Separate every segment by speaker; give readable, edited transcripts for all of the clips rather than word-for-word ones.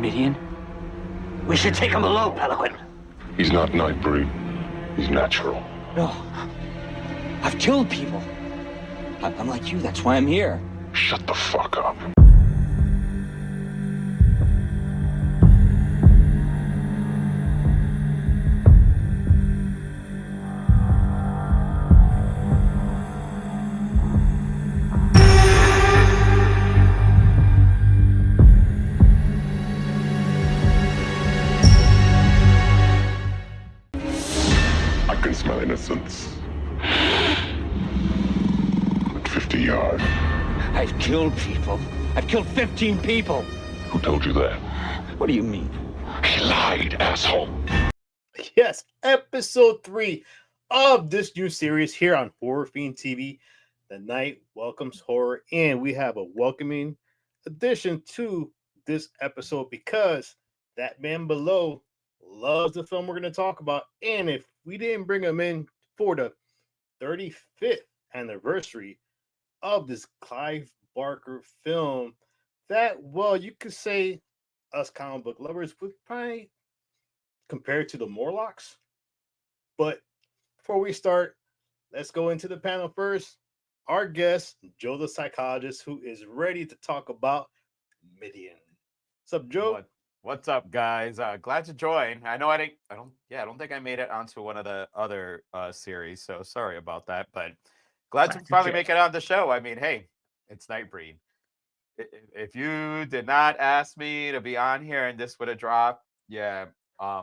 Speaker 1: Midian? We should take him below, Pelican.
Speaker 2: He's not Nightbreed. He's natural.
Speaker 1: No. I've killed people. I'm like you, that's why I'm here.
Speaker 2: Shut the fuck up. I can smell innocence. At 50 yards.
Speaker 1: I've killed people. I've killed 15 people.
Speaker 2: Who told you that?
Speaker 1: What do you mean?
Speaker 2: He lied, asshole.
Speaker 3: Yes, episode 3 of this new series here on Horror Fiend TV. The night welcomes horror, and we have a welcoming addition to this episode because that man below loves the film we're going to talk about. And if we didn't bring him in for the 35th anniversary of this Clive Barker film, that, well, you could say us comic book lovers would probably compare to the Morlocks. But before we start, let's go into the panel first. Our guest, Joe the Psychologist, who is ready to talk about Midian. What's up, Joe?
Speaker 4: What's up, guys? Glad to join. I know I don't think I made it onto one of the other series, so sorry about that. But glad to finally make it on the show. I mean, hey, it's Nightbreed. If you did not ask me to be on here and this would have dropped, yeah, I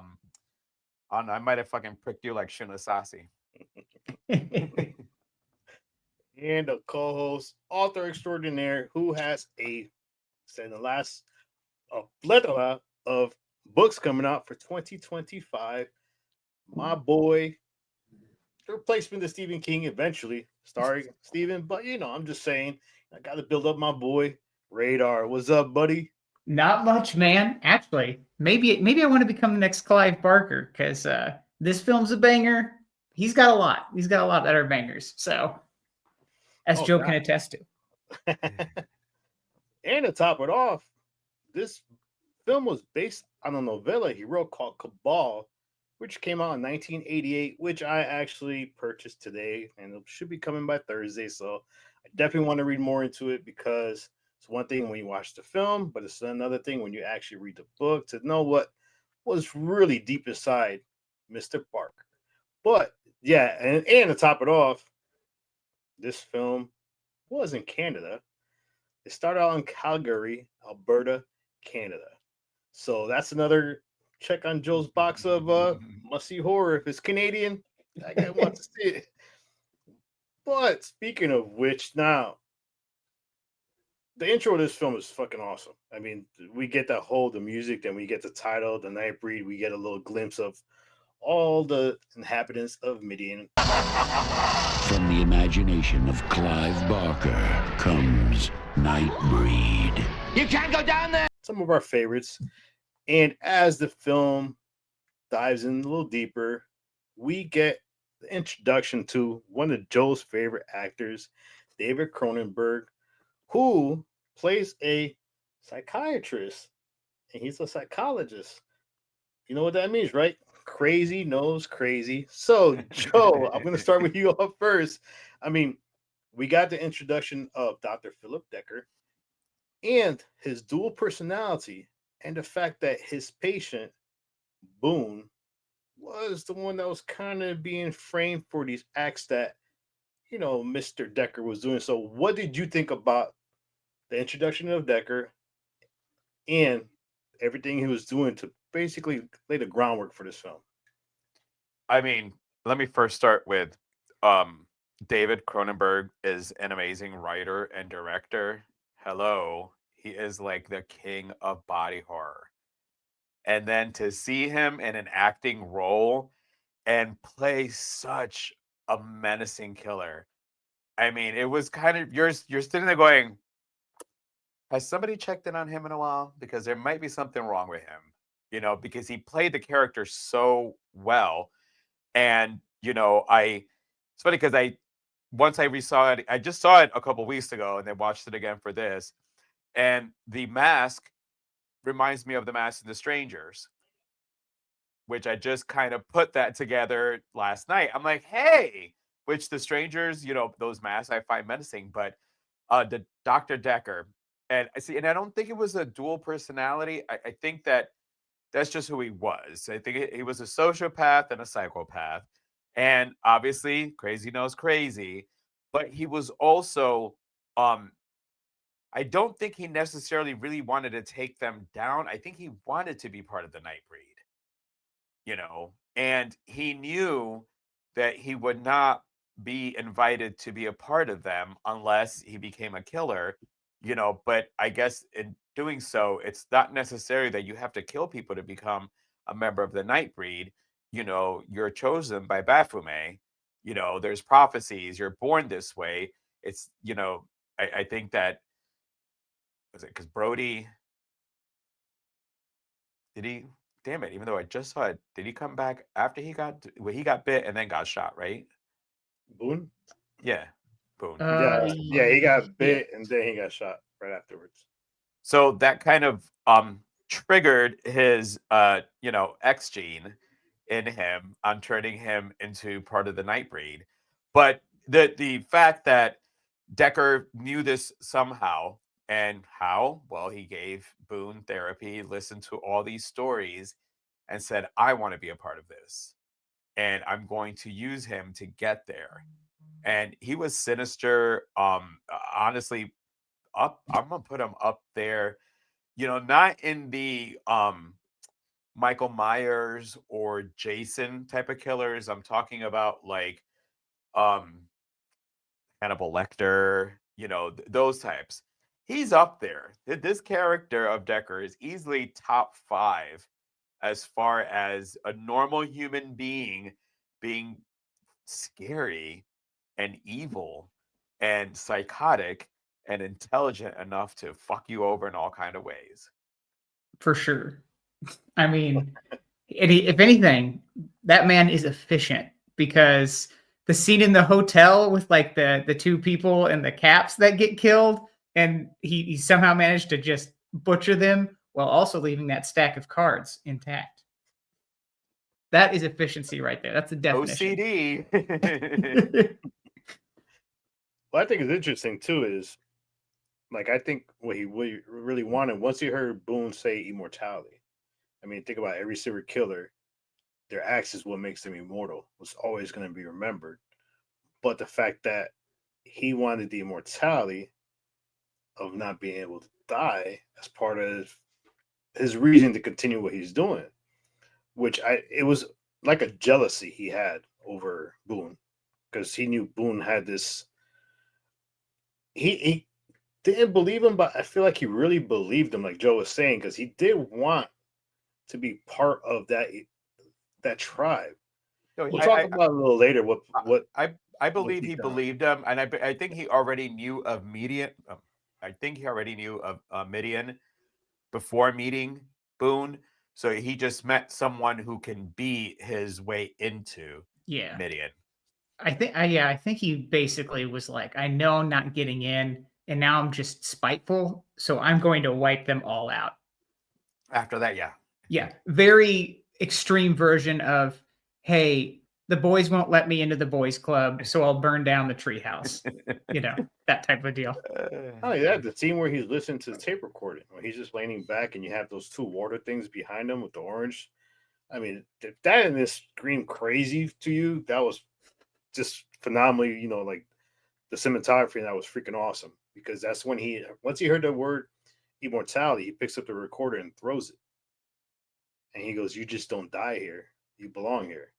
Speaker 4: might have fucking pricked you like Shinasasi.
Speaker 3: And a co-host, author extraordinaire, who has a plethora of books coming out for 2025. My boy, the replacement to Stephen King eventually, starring Stephen. But I'm just saying, I got to build up my boy Radar. What's up, buddy?
Speaker 5: Not much, man. Actually, maybe I want to become the next Clive Barker because this film's a banger. He's got a lot. He's got a lot that are bangers. So, as Joe can attest to.
Speaker 3: And to top it off, this film was based on a novella he wrote called Cabal, which came out in 1988, which I actually purchased today, and it should be coming by Thursday. So I definitely want to read more into it because it's one thing when you watch the film, but it's another thing when you actually read the book to know what was really deep inside Mr. Barker. But yeah, and to top it off, this film was in Canada. It started out in Calgary, Alberta, Canada. So that's another check on Joe's box of must-see horror. If it's Canadian, that guy wants to see it. But speaking of which, now, the intro of this film is fucking awesome. I mean, we get the music, then we get the title, the Nightbreed, we get a little glimpse of all the inhabitants of Midian.
Speaker 6: From the imagination of Clive Barker comes Nightbreed.
Speaker 1: You can't go down there!
Speaker 3: Some of our favorites. And as the film dives in a little deeper, we get the introduction to one of Joe's favorite actors, David Cronenberg, who plays a psychiatrist. And he's a psychologist. You know what that means, right? Crazy knows crazy. So, Joe, I'm going to start with you up first. I mean, we got the introduction of Dr. Philip Decker and his dual personality, and the fact that his patient, Boone, was the one that was kind of being framed for these acts that, Mr. Decker was doing. So what did you think about the introduction of Decker and everything he was doing to basically lay the groundwork for this film?
Speaker 4: I mean, let me first start with David Cronenberg is an amazing writer and director. Hello. He is like the king of body horror. And then to see him in an acting role and play such a menacing killer. I mean, it was kind of, you're sitting there going, has somebody checked in on him in a while? Because there might be something wrong with him, because he played the character so well. And, it's funny because once I resaw it, I just saw it a couple weeks ago and then watched it again for this. And the mask reminds me of The Mask and the Strangers, which I just kind of put that together last night. I'm like, hey, which the strangers, those masks I find menacing, but the Dr. Decker. And I see, and I don't think it was a dual personality. I think that's just who he was. I think he was a sociopath and a psychopath. And obviously, crazy knows crazy, but he was also, I don't think he necessarily really wanted to take them down. I think he wanted to be part of the Nightbreed, and he knew that he would not be invited to be a part of them unless he became a killer, but I guess in doing so, it's not necessary that you have to kill people to become a member of the Nightbreed. You're chosen by Baphomet. There's prophecies. You're born this way. It's, I think that, was it because Brody, did he, damn it, even though I just saw it, did he come back after he got bit and then got shot, right?
Speaker 3: Boone?
Speaker 4: Yeah, Boone.
Speaker 3: Yeah, he got bit and then he got shot right afterwards.
Speaker 4: So that kind of triggered his X gene in him on turning him into part of the Nightbreed. But the fact that Decker knew this somehow, and how? Well, he gave Boone therapy, listened to all these stories, and said, I want to be a part of this. And I'm going to use him to get there. And he was sinister. Honestly, I'm gonna put him up there, not in the Michael Myers or Jason type of killers. I'm talking about like Hannibal Lecter, those types. He's up there. This character of Decker is easily top 5 as far as a normal human being being scary and evil and psychotic and intelligent enough to fuck you over in all kind of ways.
Speaker 5: For sure. I mean, if anything, that man is efficient, because the scene in the hotel with like the two people and the caps that get killed, and he somehow managed to just butcher them while also leaving that stack of cards intact. That is efficiency right there. That's a definition.
Speaker 4: OCD.
Speaker 3: What I think is interesting too is, like, I think what he really wanted once he heard Boone say immortality. I mean, think about every serial killer. Their acts is what makes them immortal. It's always going to be remembered. But the fact that he wanted the immortality of not being able to die as part of his reason to continue what he's doing, it was like a jealousy he had over Boone, because he knew Boone had this. He didn't believe him, but I feel like he really believed him, like Joe was saying, because he did want to be part of that tribe.
Speaker 4: No,
Speaker 3: We'll talk about it a little later. What
Speaker 4: I believe he believed him, and I think he already knew of Midian. I think he already knew of Midian before meeting Boone. So he just met someone who can be his way into Midian.
Speaker 5: I think he basically was like, I know I'm not getting in, and now I'm just spiteful, so I'm going to wipe them all out.
Speaker 4: After that, yeah.
Speaker 5: Yeah, very extreme version of, hey, the boys won't let me into the boys club, so I'll burn down the treehouse. That type of deal.
Speaker 3: Oh yeah, the scene where he's listening to the tape recording, when he's just leaning back and you have those two water things behind him with the orange. I mean, if that and this scream crazy to you, that was just phenomenally, like the cinematography, and that was freaking awesome, because that's when once he heard the word immortality, he picks up the recorder and throws it. And he goes, "You just don't die here. You belong here."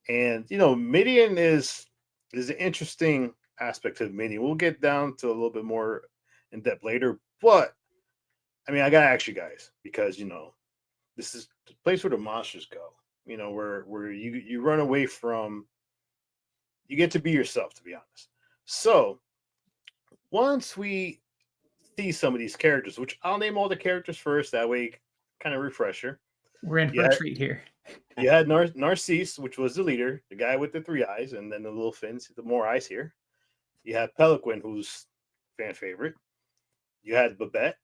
Speaker 3: And Midian is an interesting aspect of Midian. We'll get down to a little bit more in depth later. But I mean, I gotta ask you guys, because this is the place where the monsters go. Where you run away from. You get to be yourself, to be honest. So once we see some of these characters, which I'll name all the characters first, that way kind of refresher.
Speaker 5: We're in for a treat here.
Speaker 3: You had Narcisse, which was the leader, the guy with the 3 eyes, and then the little fins, the more eyes here. You had Peliquin, who's fan favorite. You had Babette,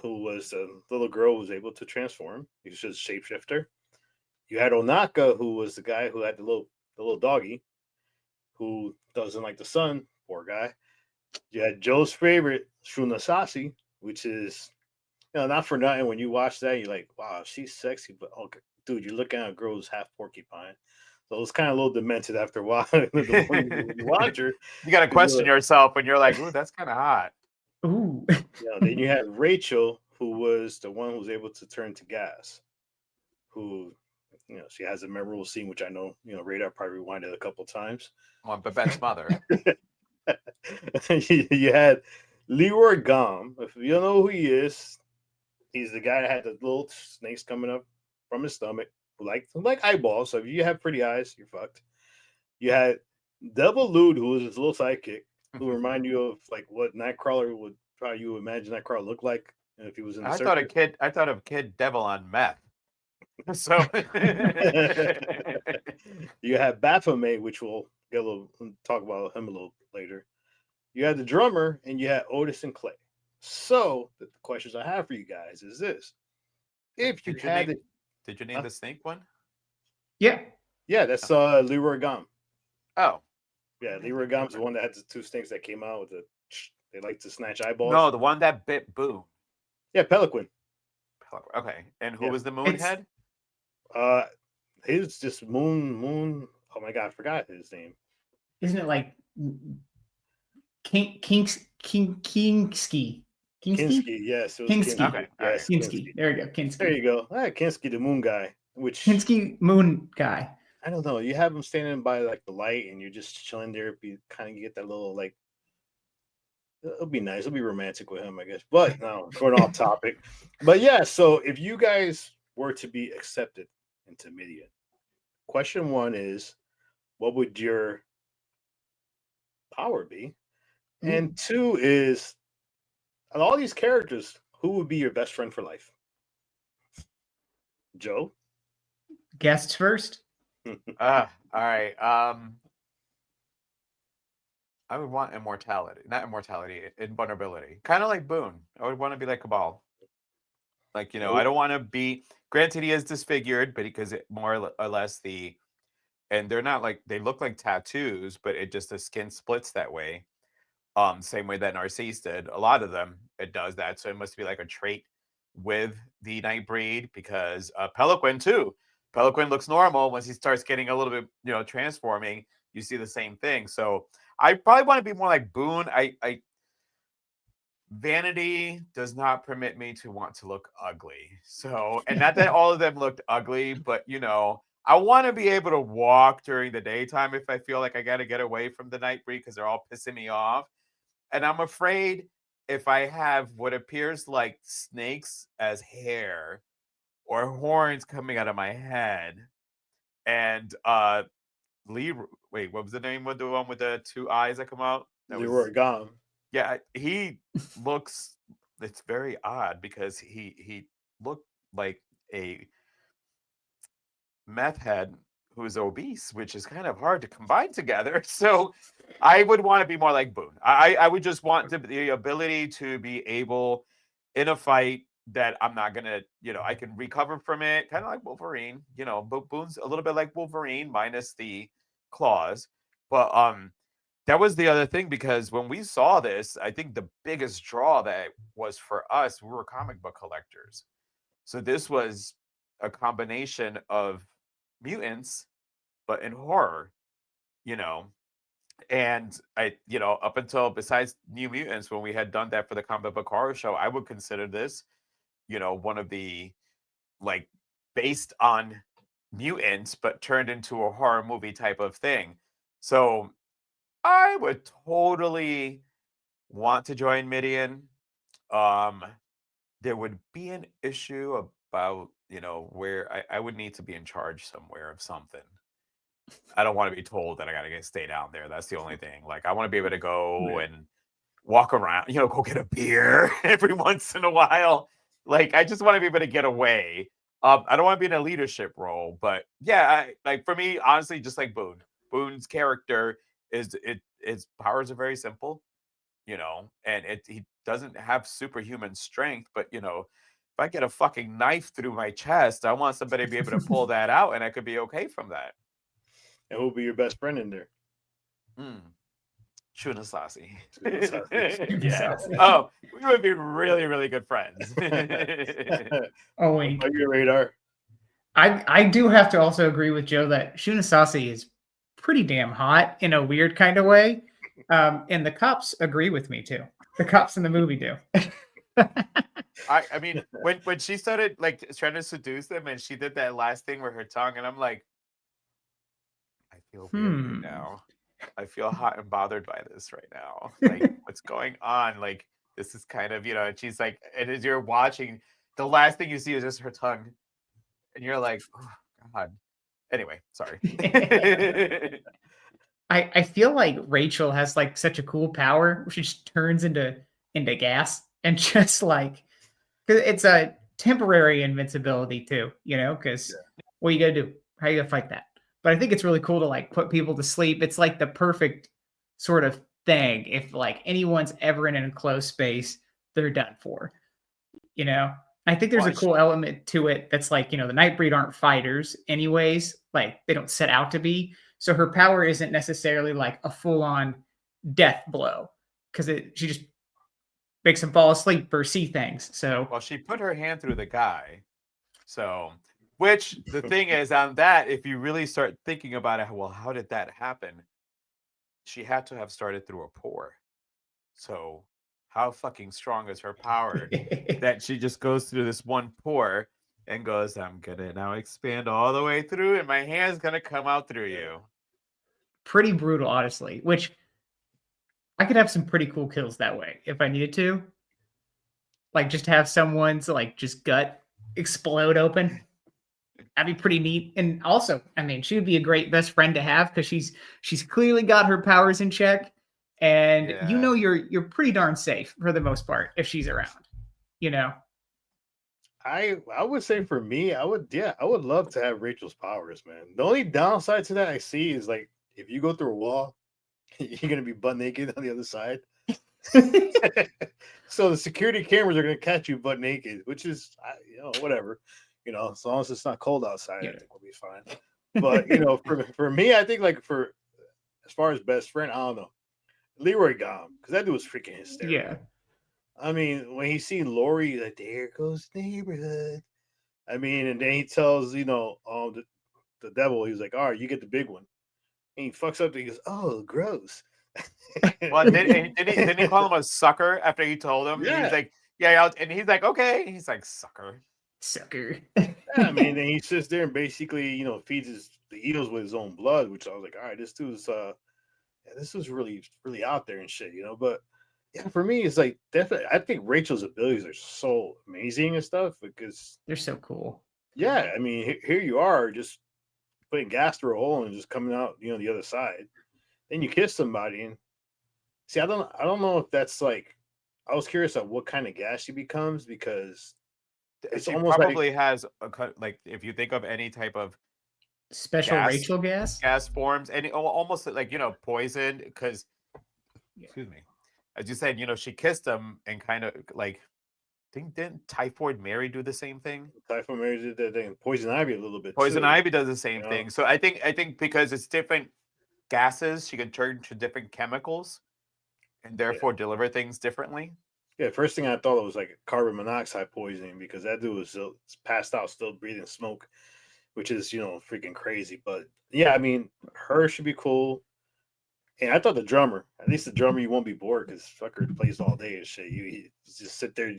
Speaker 3: who was a little girl who was able to transform. He was just a shapeshifter. You had Onaka, who was the guy who had the little doggy, who doesn't like the sun. Poor guy. You had Joe's favorite, Shunasasi, which is, not for nothing. When you watch that, you're like, wow, she's sexy, but okay, dude, you're looking at a girl who's half porcupine. So it's kind of a little demented after a while. When you watch her,
Speaker 4: You got to
Speaker 3: 'cause
Speaker 4: question yourself when you're like, ooh, that's kind of hot.
Speaker 5: Ooh.
Speaker 3: then you had Rachel, who was the one who was able to turn to gas, who, she has a memorable scene, which I know, Radar probably rewinded a couple times.
Speaker 4: Well, Babette's mother.
Speaker 3: You had Leroy Gom. If you don't know who he is, he's the guy that had the little snakes coming up from his stomach, who like eyeballs. So if you have pretty eyes, you're fucked. You had Devil Lude, who was his little sidekick, who remind you of like what Nightcrawler would probably you would imagine Nightcrawler look like if he was in the
Speaker 4: I
Speaker 3: circus.
Speaker 4: thought of Kid Devil on meth. So
Speaker 3: You had Baphomet, which we'll talk about him a little later. You had the drummer, and you had Otis and Clay. So the questions I have for you guys is this: if you had it,
Speaker 4: did you name the snake one?
Speaker 5: Yeah.
Speaker 3: yeah, that's Leroy Gom.
Speaker 4: Oh.
Speaker 3: Yeah, Leroy Gom's the one that had the two snakes that came out with they like to snatch eyeballs.
Speaker 4: No, the one that bit Boone.
Speaker 3: Yeah, Pelican.
Speaker 4: Okay. And who
Speaker 3: Yeah.
Speaker 4: was the moon head?
Speaker 3: His just Moon. Oh my god, I forgot his name.
Speaker 5: Isn't it like Kingsky?
Speaker 3: Kinski, yes. It was
Speaker 5: Kinski.
Speaker 4: Okay.
Speaker 3: Yes,
Speaker 5: Kinski. There we go. Kinski.
Speaker 3: There you go. Kinski, the moon guy. Which
Speaker 5: Kinski moon guy.
Speaker 3: I don't know. You have him standing by like the light, and you're just chilling there. Be kind of get that little like. It'll be nice. It'll be romantic with him, I guess. But no, going off topic. But yeah, so if you guys were to be accepted into Midian, question one is, what would your power be? And two is, of all these characters, who would be your best friend for life? Joe?
Speaker 5: Guests first.
Speaker 4: All right. I would want immortality, not immortality, invulnerability. Kind of like Boone. I would want to be like Cabal. Like, I don't want to be. Granted, he is disfigured, but because it more or less and they're not like they look like tattoos, but it just the skin splits that way. Same way that Narcisse did. A lot of them it does that, so it must be like a trait with the Nightbreed because Pelican too. Pelican looks normal once he starts getting a little bit, transforming. You see the same thing. So I probably want to be more like Boone. I vanity does not permit me to want to look ugly. So, and not that all of them looked ugly, but I want to be able to walk during the daytime if I feel like I got to get away from the Nightbreed because they're all pissing me off. And I'm afraid if I have what appears like snakes as hair or horns coming out of my head and wait, what was the name of the one with the two eyes that come out?
Speaker 3: Leroy Gom.
Speaker 4: Yeah, he looks. It's very odd because he looked like a meth head who's obese, which is kind of hard to combine together. So I would want to be more like Boone. I would just want the ability to be able in a fight that I'm not gonna, I can recover from it, kind of like Wolverine. But Boone's a little bit like Wolverine minus the claws. But that was the other thing because when we saw this, I think the biggest draw that was for us, we were comic book collectors. So this was a combination of mutants, but in horror, and I, up until besides New Mutants, when we had done that for the comic book horror show, I would consider this, one of the like based on mutants, but turned into a horror movie type of thing. So I would totally want to join Midian. There would be an issue about, where I would need to be in charge somewhere of something. I don't want to be told that I got to stay down there. That's the only thing. Like, I want to be able to go and walk around, go get a beer every once in a while. Like, I just want to be able to get away. I don't want to be in a leadership role, but yeah, like for me, honestly, just like Boone. Boone's character his powers are very simple. and he doesn't have superhuman strength, but if I get a fucking knife through my chest, I want somebody to be able to pull that out, and I could be okay from that.
Speaker 3: And who'll be your best friend in there?
Speaker 4: Shunasasi.
Speaker 5: Yeah.
Speaker 4: Oh, we would be really, really good friends.
Speaker 5: Oh, wink.
Speaker 3: On your radar.
Speaker 5: I do have to also agree with Joe that Shunasasi is pretty damn hot in a weird kind of way. And the cops agree with me too. The cops in the movie do.
Speaker 4: I mean, when she started like trying to seduce them, and she did that last thing with her tongue, and I'm like, I feel weird right now. I feel hot and bothered by this right now. Like, what's going on? Like, this is kind of, and she's like, and as you're watching, the last thing you see is just her tongue, and you're like, oh God. Anyway, sorry.
Speaker 5: I feel like Rachel has like such a cool power. She just turns into gas and just like, because it's a temporary invincibility too, because what you gotta do? How you gonna fight that? But I think it's really cool to like put people to sleep. It's like the perfect sort of thing. If like anyone's ever in an enclosed space, they're done for. I think there's a cool element to it that's like, the Nightbreed aren't fighters anyways. Like they don't set out to be. So her power isn't necessarily like a full-on death blow because she just makes him fall asleep or see things. So
Speaker 4: well, she put her hand through the guy. So, which the thing is on that, if you really start thinking about it, well, how did that happen? She had to have started through a pore. So how fucking strong is her power that she just goes through this one pore and goes, I'm gonna now expand all the way through, and my hand's gonna come out through you.
Speaker 5: Pretty brutal, honestly. Which I could have some pretty cool kills that way if I needed to. Like just have someone's like just gut explode open. That'd be pretty neat. And also, I mean, she would be a great best friend to have because she's clearly got her powers in check, and you're pretty darn safe for the most part if she's around.
Speaker 3: I would say for me, I would love to have Rachel's powers, man. The only downside to that I see is like if you go through a wall, you're gonna be butt naked on the other side. So the security cameras are gonna catch you butt naked, which is whatever. As long as it's not cold outside, I think we'll be fine. But for me, I think like as far as best friend, I don't know. Leroy Gom, because that dude was freaking hysterical.
Speaker 5: Yeah.
Speaker 3: I mean, when he seen Lori, like, there goes the neighborhood. I mean, and then he tells, the devil, he's like, all right, you get the big one. And he fucks up and he goes, oh, gross.
Speaker 4: Well, didn't he call him a sucker after he told him?
Speaker 3: Yeah.
Speaker 4: He's like, yeah, and he's like, okay. He's like, sucker.
Speaker 3: Yeah, I mean, then he sits there and basically, feeds the eels with his own blood, which I was like, all right, this dude's, this was really, really out there and shit, But yeah, for me, it's like definitely. I think Rachel's abilities are so amazing and stuff because
Speaker 5: they're so cool.
Speaker 3: Yeah, I mean, here you are just putting gas through a hole and just coming out, the other side. Then you kiss somebody and see. I don't know if that's like. I was curious of what kind of gas she becomes because
Speaker 4: she almost probably has like if you think of any type of
Speaker 5: special Rachel gas
Speaker 4: forms and almost like poison because excuse me. As you said, she kissed him and kind of like, didn't Typhoid Mary do the same thing?
Speaker 3: Typhoid Mary did that thing. Poison Ivy a little bit.
Speaker 4: Poison Ivy does the same thing. So I think because it's different gases, she can turn to different chemicals, and therefore deliver things differently.
Speaker 3: Yeah, first thing I thought it was like carbon monoxide poisoning because that dude was still passed out, still breathing smoke, which is freaking crazy. But yeah, I mean, her should be cool. And I thought the drummer, at least the drummer, you won't be bored because fucker plays all day and shit. You just sit there,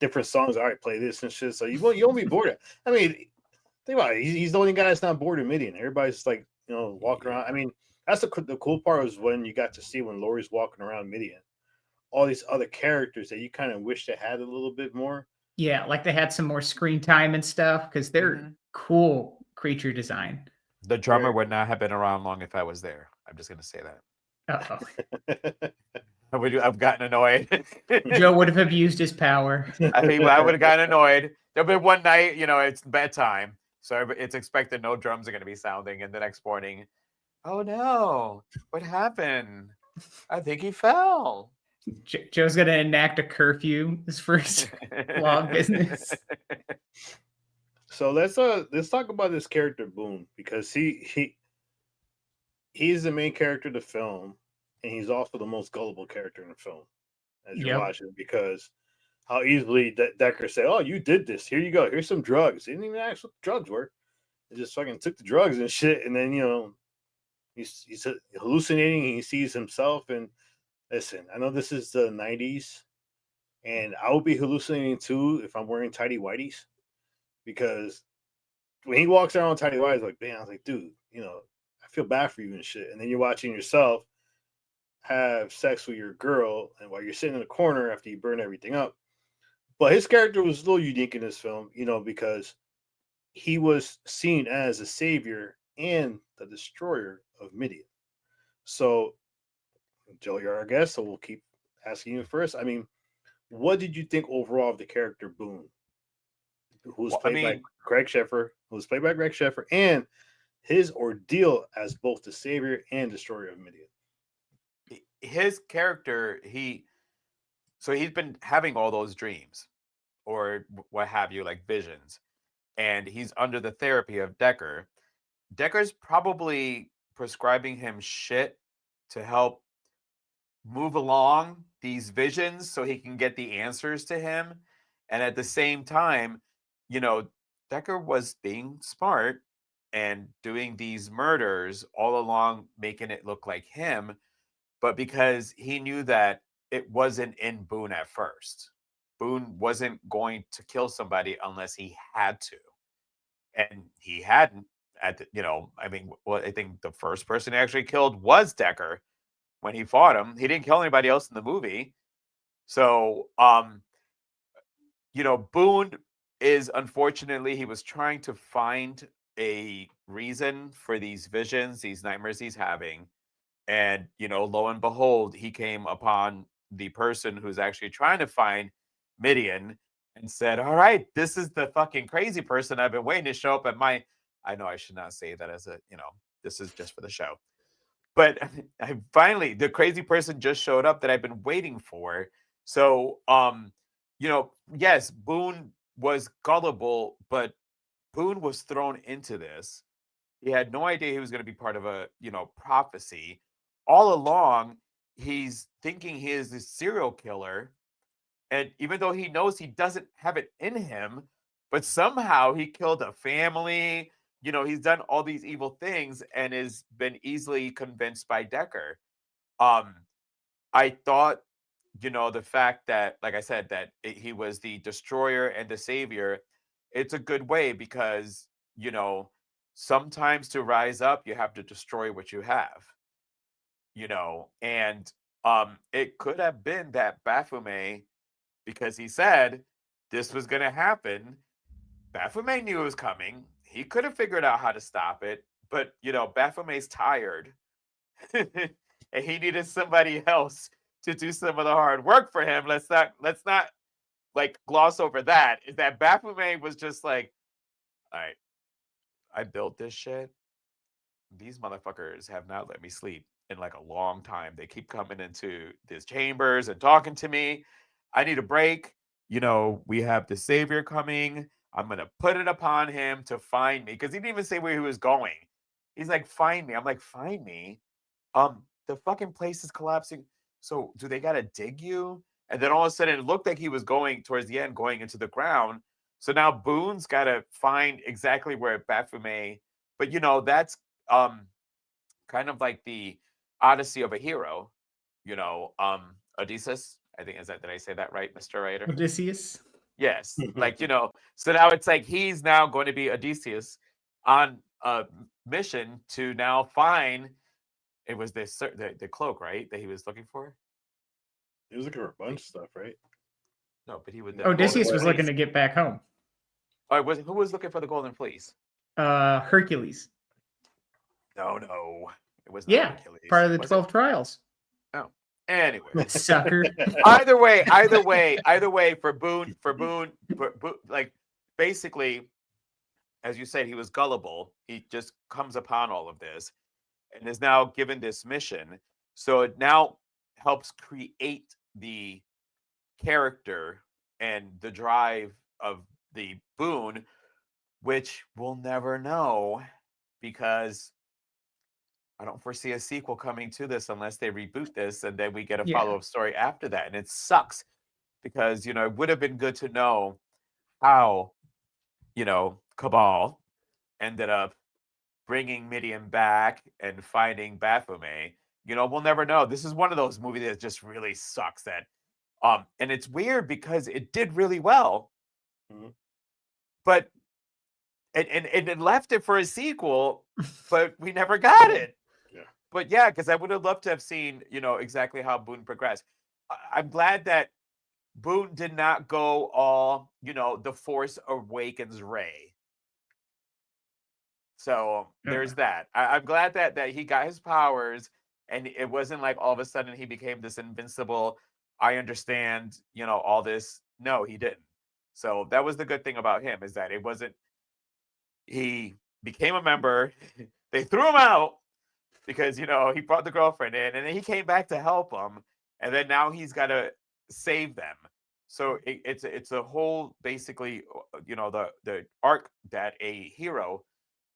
Speaker 3: different songs. All right, play this and shit. So you won't be bored. I mean, think about it. He's the only guy that's not bored in Midian. Everybody's like, walking around. I mean, that's the cool part was when you got to see when Laurie's walking around Midian, all these other characters that you kind of wish they had a little bit more.
Speaker 5: Yeah, like they had some more screen time and stuff because they're cool creature design.
Speaker 4: The drummer would not have been around long if I was there. I'm just going to say that. I would have gotten annoyed.
Speaker 5: Joe would have abused his power.
Speaker 4: I would have gotten annoyed. There'll be one night, it's bedtime. So it's expected no drums are going to be sounding. And the next morning, oh no, what happened? I think he fell.
Speaker 5: Joe's gonna enact a curfew. His first law of business.
Speaker 3: So let's talk about this character Boone, because he's the main character of the film, and he's also the most gullible character in the film as you're
Speaker 5: Yep.
Speaker 3: watching, because how easily Decker say, "Oh, you did this. Here you go. Here's some drugs." He didn't even ask what the drugs were. He just fucking took the drugs and shit, and then he's hallucinating. And he sees himself. And listen, I know this is the '90s, and I would be hallucinating too if I'm wearing tidy whities, because when he walks around with tidy whities, like, man, I was like, dude, I feel bad for you and shit. And then you're watching yourself have sex with your girl, and while you're sitting in the corner after you burn everything up. But his character was a little unique in this film, because he was seen as a savior and the destroyer of Midian. So, Joe, you're our guest, so we'll keep asking you first. I mean, what did you think overall of the character Boone, who was played by Greg Sheffer, and his ordeal as both the savior and destroyer of Midian?
Speaker 4: His character, he's been having all those dreams or what have you, like visions, and he's under the therapy of Decker. Decker's probably prescribing him shit to help move along these visions so he can get the answers to him. And at the same time, Decker was being smart and doing these murders all along, making it look like him. But because he knew that it wasn't in Boone at first. Boone wasn't going to kill somebody unless he had to. And he hadn't I think the first person he actually killed was Decker when he fought him. He didn't kill anybody else in the movie. So, Boone is, unfortunately, he was trying to find a reason for these visions, these nightmares he's having. And, lo and behold, he came upon the person who's actually trying to find Midian and said, all right, this is the fucking crazy person I've been waiting to show up at my, I know I should not say that as a, this is just for the show. But finally, the crazy person just showed up that I've been waiting for. So, yes, Boone was gullible, but Boone was thrown into this. He had no idea he was going to be part of a, prophecy. All along, he's thinking he is this serial killer. And even though he knows he doesn't have it in him, but somehow he killed a family, he's done all these evil things and has been easily convinced by Decker. I thought, the fact that, like I said, that he was the destroyer and the savior, it's a good way because, sometimes to rise up, you have to destroy what you have, and it could have been that Baphomet, because he said this was going to happen. Baphomet knew it was coming. He could have figured out how to stop it, but Baphomet's tired and he needed somebody else to do some of the hard work for him. Let's not like gloss over that. Is that Baphomet was just like, all right, I built this shit. These motherfuckers have not let me sleep in like a long time. They keep coming into these chambers and talking to me. I need a break. We have the savior coming. I'm going to put it upon him to find me, because he didn't even say where he was going. He's like, find me. I'm like, find me? The fucking place is collapsing. So do they got to dig you? And then all of a sudden it looked like he was going towards the end, going into the ground. So now Boone's got to find exactly where Baphomet, but that's kind of like the Odyssey of a hero, Odysseus. I think did I say that right, Mr. Writer?
Speaker 5: Odysseus.
Speaker 4: Yes. Like, so now it's like he's now going to be Odysseus on a mission to now find, it was the cloak, right? That he was looking for.
Speaker 3: He was looking for a bunch of stuff, right?
Speaker 4: No, but he was.
Speaker 5: Odysseus was looking to get back home.
Speaker 4: Oh, who was looking for the golden fleece?
Speaker 5: Hercules.
Speaker 4: No, it was not Hercules.
Speaker 5: Part of the 12 trials.
Speaker 4: Oh, anyway,
Speaker 5: sucker.
Speaker 4: Either way, for Boone, like basically, as you said, he was gullible. He just comes upon all of this, and is now given this mission. So it now helps create the character and the drive of the Boone, which we'll never know because I don't foresee a sequel coming to this unless they reboot this and then we get a
Speaker 5: Yeah.
Speaker 4: follow-up story after that. And it sucks because, you know, it would have been good to know how, you know, Cabal ended up bringing Midian back and finding Baphomet. You know, we'll never know. This is one of those movies that just really sucks that and it's weird because it did really well.
Speaker 3: Mhm.
Speaker 4: But and it left it for a sequel, but we never got it.
Speaker 3: Yeah.
Speaker 4: But yeah, because I would have loved to have seen, you know, exactly how Boone progressed. I'm glad that Boone did not go all, you know, the Force Awakens Rey. So there's that. I'm glad that he got his powers, and it wasn't like all of a sudden he became this invincible. I understand, you know, all this. No, he didn't. So that was the good thing about him is that it wasn't. He became a member. They threw him out because, you know, he brought the girlfriend in, and then he came back to help them, and then now he's got to save them. So it's a whole basically, you know, the arc that a hero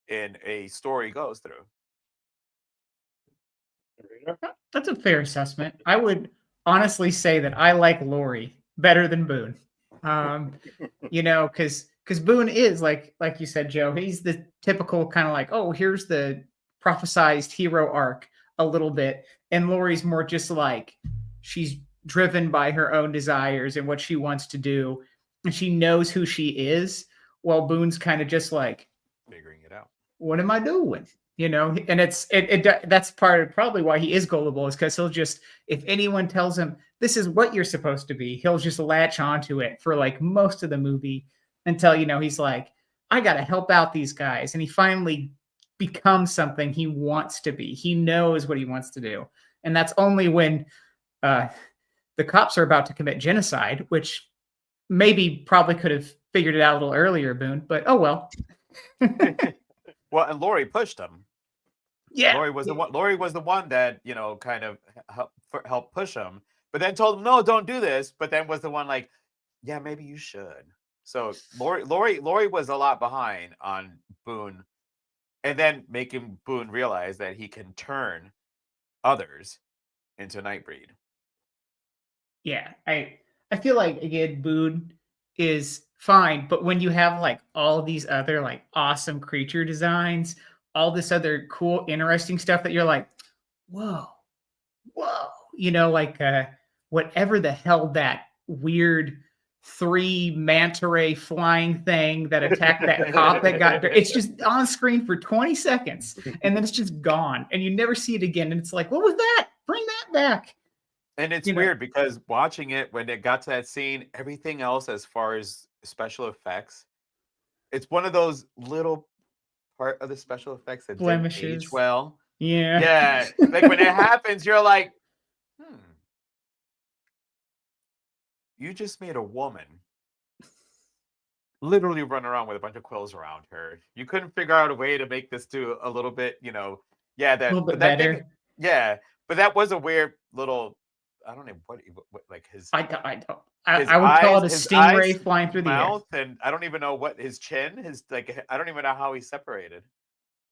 Speaker 4: in a story goes through.
Speaker 5: That's a fair assessment. I would honestly say that I like Laurie better than Boone. You know, because Boone is like you said, Joe. He's the typical kind of like, oh, here's the prophesized hero arc a little bit, and Laurie's more just like she's driven by her own desires and what she wants to do, and she knows who she is. While Boone's kind of just like
Speaker 4: Figuring it out.
Speaker 5: What am I doing? You know, and that's part of probably why he is gullible is because he'll just, if anyone tells him this is what you're supposed to be, he'll just latch onto it for like most of the movie until, you know, he's like, I got to help out these guys. And he finally becomes something he wants to be. He knows what he wants to do. And that's only when the cops are about to commit genocide, which maybe probably could have figured it out a little earlier, Boone, but oh well.
Speaker 4: Well, and Laurie pushed him.
Speaker 5: Yeah,
Speaker 4: Laurie was the one. Laurie was the one that, you know, kind of helped push him, but then told him, "No, don't do this." But then was the one like, "Yeah, maybe you should." So Laurie was a lot behind on Boone, and then making Boone realize that he can turn others into Nightbreed.
Speaker 5: Yeah, I feel like again, Boone is fine, but when you have like all these other like awesome creature designs, all this other cool, interesting stuff that you're like, whoa, you know, like whatever the hell that weird 3 manta ray flying thing that attacked that cop that got there. It's just on screen for 20 seconds and then it's just gone and you never see it again. And it's like, what was that? Bring that back.
Speaker 4: And it's
Speaker 5: You know.
Speaker 4: weird because watching it when it got to that scene, everything else as far as special effects, it's one of those little part of the special effects that didn't age
Speaker 5: Blemishes.
Speaker 4: well.
Speaker 5: Yeah.
Speaker 4: Yeah. Like when it happens, you're like, you just made a woman literally run around with a bunch of quills around her. You couldn't figure out a way to make this do a little bit, you know,
Speaker 5: a little bit better.
Speaker 4: Thing, yeah, but that was a weird little, I don't know what like his.
Speaker 5: I would call it a stingray flying through
Speaker 4: mouth,
Speaker 5: the air.
Speaker 4: and I don't even know what his chin, his like, I don't even know how he's separated.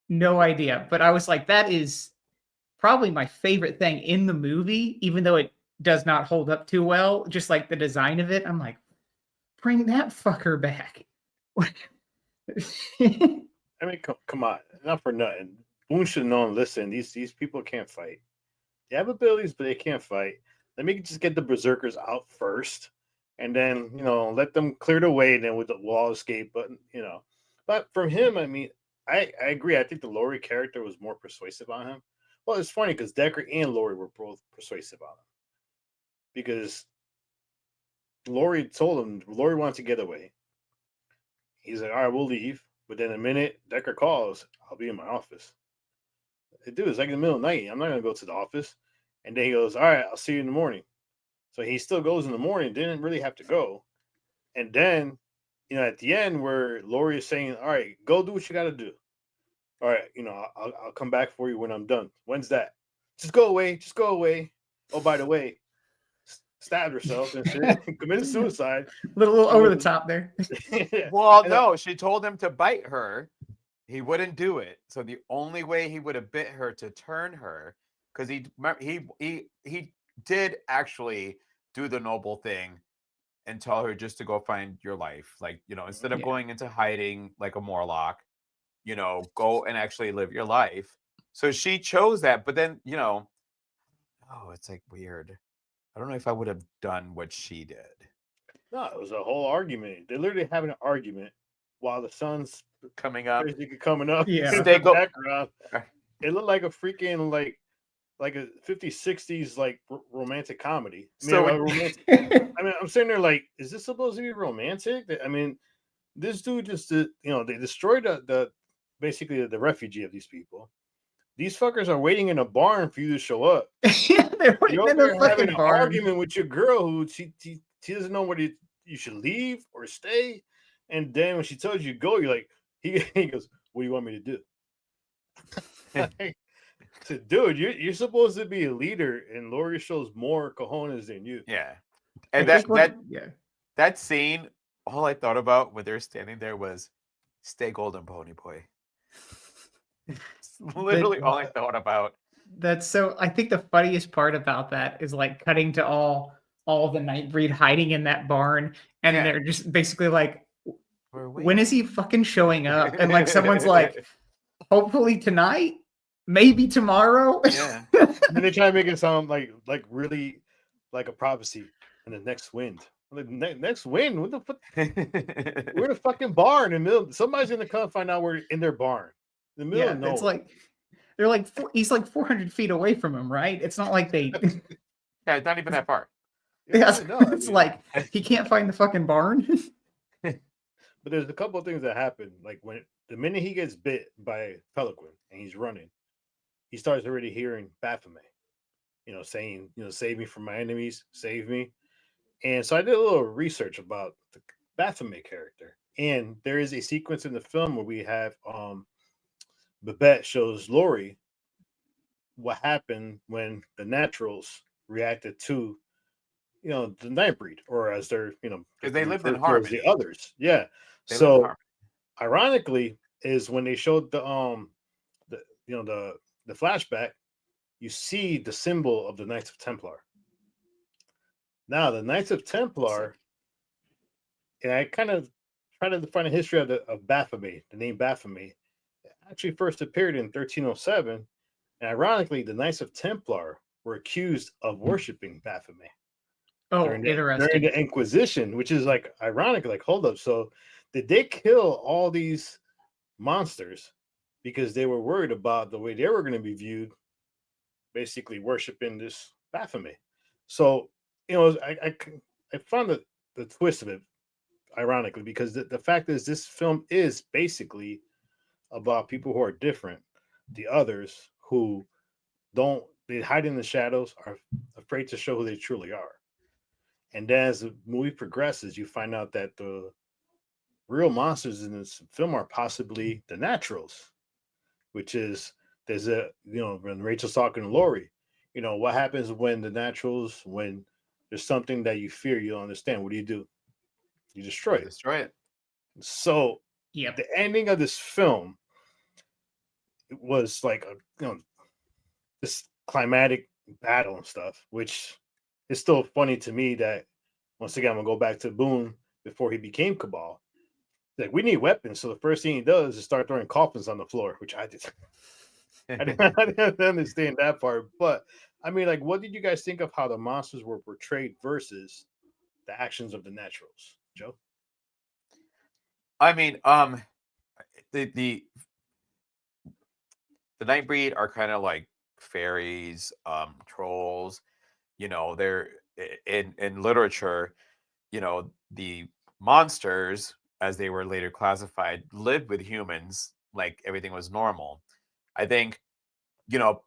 Speaker 5: No idea, but I was like, that is probably my favorite thing in the movie, even though it does not hold up too well. Just like the design of it, I'm like, bring that fucker back.
Speaker 3: I mean, come on, not for nothing. Boone should have known. Listen, these people can't fight. They have abilities, but they can't fight. Let me just get the berserkers out first, and then, you know, let them clear the way. And then we'll all escape. But you know, but from him, I mean, I agree. I think the Laurie character was more persuasive on him. Well, it's funny because Decker and Laurie were both persuasive on him because Laurie told him Laurie wants to get away. He's like, all right, we'll leave. But then a minute Decker calls, I'll be in my office. Dude, it's like in the middle of the night. I'm not going to go to the office. And then he goes, all right, I'll see you in the morning. So he still goes in the morning, didn't really have to go. And then, you know, at the end where Laurie is saying, all right, go do what you got to do. All right, you know, I'll come back for you when I'm done. When's that? Just go away. Just go away. Oh, by the way, stabbed herself and shit, committed suicide.
Speaker 5: Little over the top there.
Speaker 4: Well,
Speaker 3: And,
Speaker 4: no, she told him to bite her. He wouldn't do it. So the only way he would have bit her to turn her, because he did actually do the noble thing and tell her just to go find your life. Like, instead of going into hiding like a Morlock, go and actually live your life. So she chose that. But then, it's like weird. I don't know if I would have done what she did.
Speaker 3: No, it was a whole argument. They're literally having an argument while the sun's
Speaker 4: Coming up.
Speaker 3: basically coming up.
Speaker 5: Yeah.
Speaker 3: in the background. It looked like a freaking like a 50s, 60s like romantic comedy. Romantic. I mean, I'm sitting there like, is this supposed to be romantic? I mean, this dude just they destroyed the basically the refugee of these people. These fuckers are waiting in a barn for you to show up.
Speaker 5: Yeah, they're waiting
Speaker 3: You're
Speaker 5: in a
Speaker 3: having
Speaker 5: fucking
Speaker 3: an
Speaker 5: barn.
Speaker 3: argument with your girl who she doesn't know whether you should leave or stay. And then when she tells you to go, you're like, he goes, "What do you want me to do?" I said, "Dude, you're supposed to be a leader, and Laurie shows more cojones than you."
Speaker 4: Yeah. And
Speaker 5: Yeah.
Speaker 4: that scene, all I thought about when they're standing there was, "Stay golden, pony boy." Literally all I thought about.
Speaker 5: That's so. I think the funniest part about that is like cutting to all the Nightbreed hiding in that barn, and
Speaker 4: Yeah.
Speaker 5: they're just basically like,
Speaker 4: We're
Speaker 5: when is he fucking showing up?
Speaker 4: waiting.
Speaker 5: And like someone's like, hopefully tonight, maybe tomorrow.
Speaker 4: Yeah.
Speaker 3: And they try to make it sound like really like a prophecy. And the next wind, like, next wind. What the fuck? We're in a fucking barn in the middle. Somebody's gonna come find out we're in their barn. In the middle
Speaker 5: Yeah,
Speaker 3: of nowhere.
Speaker 5: it's like they're like he's like 400 feet away from him, right? It's not like they.
Speaker 4: Yeah, it's not even that far.
Speaker 5: Yeah,
Speaker 3: No, I
Speaker 5: it's
Speaker 3: mean-
Speaker 5: like he can't find the fucking barn.
Speaker 3: But there's a couple of things that happen. Like when the minute he gets bit by Pelican and he's running, he starts already hearing Baphomet, saying, save me from my enemies, save me. And so I did a little research about the Baphomet character. And there is a sequence in the film where we have Babette shows Laurie what happened when the naturals reacted to the Nightbreed, or as they're
Speaker 4: Because they lived in
Speaker 3: referred to as
Speaker 4: harmony.
Speaker 3: the others. Yeah.
Speaker 4: They lived in
Speaker 3: So
Speaker 4: harmony.
Speaker 3: ironically is when they showed the flashback, you see the symbol of the Knights of Templar. Now the Knights of Templar, and I kind of try to find a history of Baphomet. The name Baphomet actually first appeared in 1307, and ironically, the Knights of Templar were accused of worshiping Baphomet.
Speaker 5: Oh,
Speaker 3: during
Speaker 5: interesting.
Speaker 3: the Inquisition, which is like ironic. Like, hold up, so did they kill all these monsters because they were worried about the way they were going to be viewed, basically worshiping this Baphomet? So I found the twist of it ironically, because the fact is this film is basically about people who are different, the others who they hide in the shadows, are afraid to show who they truly are. And then as the movie progresses, you find out that the real monsters in this film are possibly the naturals, which is when Rachel's talking to Laurie, what happens when the naturals, when there's something that you fear, you don't understand, what do? You destroy it.
Speaker 4: Destroy it.
Speaker 3: So
Speaker 5: Yep.
Speaker 3: the ending of this film, it was like this climatic battle and stuff, which is still funny to me that once again I'm gonna go back to Boone before he became Cabal. Like, we need weapons, so the first thing he does is start throwing coffins on the floor, which I did. I didn't understand that part, but I mean, like, what did you guys think of how the monsters were portrayed versus the actions of the naturals, Joe?
Speaker 4: I mean, the Nightbreed are kind of like fairies, trolls. They're in literature. The monsters, as they were later classified, lived with humans like everything was normal. I think,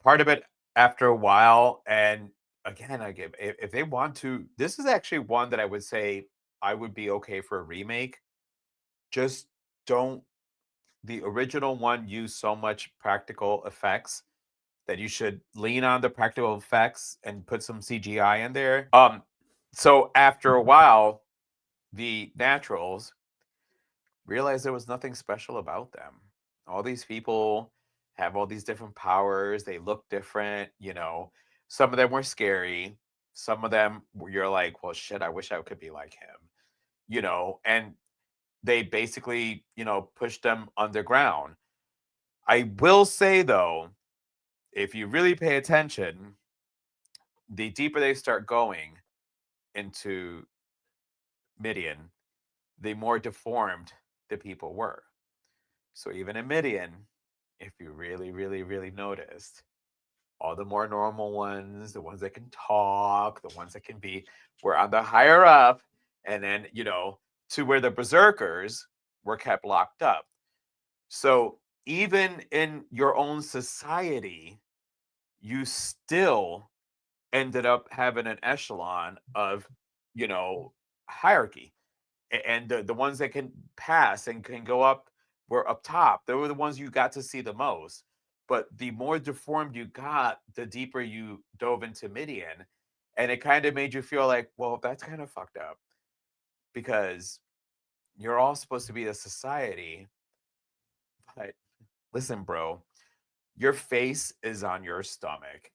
Speaker 4: part of it after a while, and again, if they want to, this is actually one that I would say I would be okay for a remake. Just don't. The original one used so much practical effects that you should lean on the practical effects and put some CGI in there. So after a while, the naturals realized there was nothing special about them. All these people have all these different powers. They look different, you know. Some of them were scary. Some of them you're like, well, shit, I wish I could be like him, you know. And they basically, you know, pushed them underground. I will say though, if you really pay attention, the deeper they start going into Midian, the more deformed the people were. So even in Midian, if you really, really, really noticed, all the more normal ones, the ones that can talk, the ones that can be, were on the higher up, and then, you know, to where the berserkers were kept locked up. So even in your own society, you still ended up having an echelon of, you know, hierarchy. And the ones that can pass and can go up were up top. They were the ones you got to see the most. But the more deformed you got, the deeper you dove into Midian. And it kind of made you feel like, well, that's kind of fucked up. Because you're all supposed to be a society. But listen, bro, your face is on your stomach.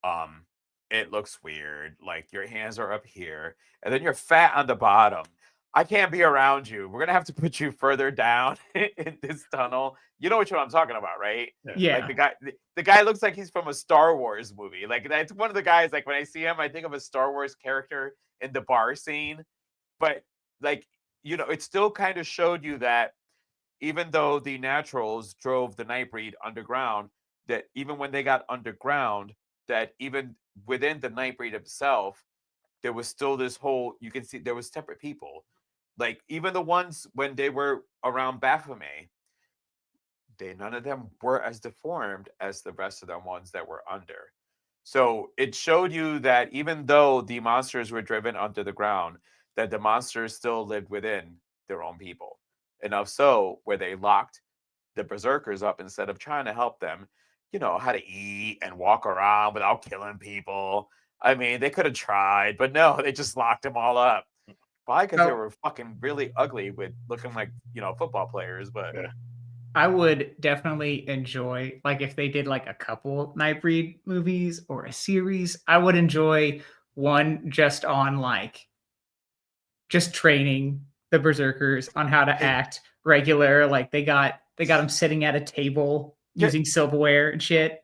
Speaker 4: Um, it looks weird. Like your hands are up here, and then you're fat on the bottom. I can't be around you. We're gonna have to put you further down in this tunnel. You know what I'm talking about, right?
Speaker 5: Yeah.
Speaker 4: Like the guy looks like he's from a Star Wars movie. Like that's one of the guys. Like when I see him, I think of a Star Wars character in the bar scene. But like, you know, it still kind of showed you that even though the naturals drove the Nightbreed underground, that even when they got underground, that even within the Nightbreed itself, there was still this whole, you can see there was separate people. Like even the ones when they were around Baphomet, none of them were as deformed as the rest of the ones that were under. So it showed you that even though the monsters were driven under the ground, that the monsters still lived within their own people. Enough so where they locked the berserkers up instead of trying to help them, you know, how to eat and walk around without killing people. I mean, they could have tried, but no, they just locked them all up. Why? Because they
Speaker 5: Oh.
Speaker 4: were fucking really ugly with looking like, you know, football players. But
Speaker 3: Yeah.
Speaker 5: I would definitely enjoy, like, if they did like a couple Nightbreed movies or a series, I would enjoy one just on like just training the berserkers on how to act regular. Like they got them sitting at a table using silverware and shit.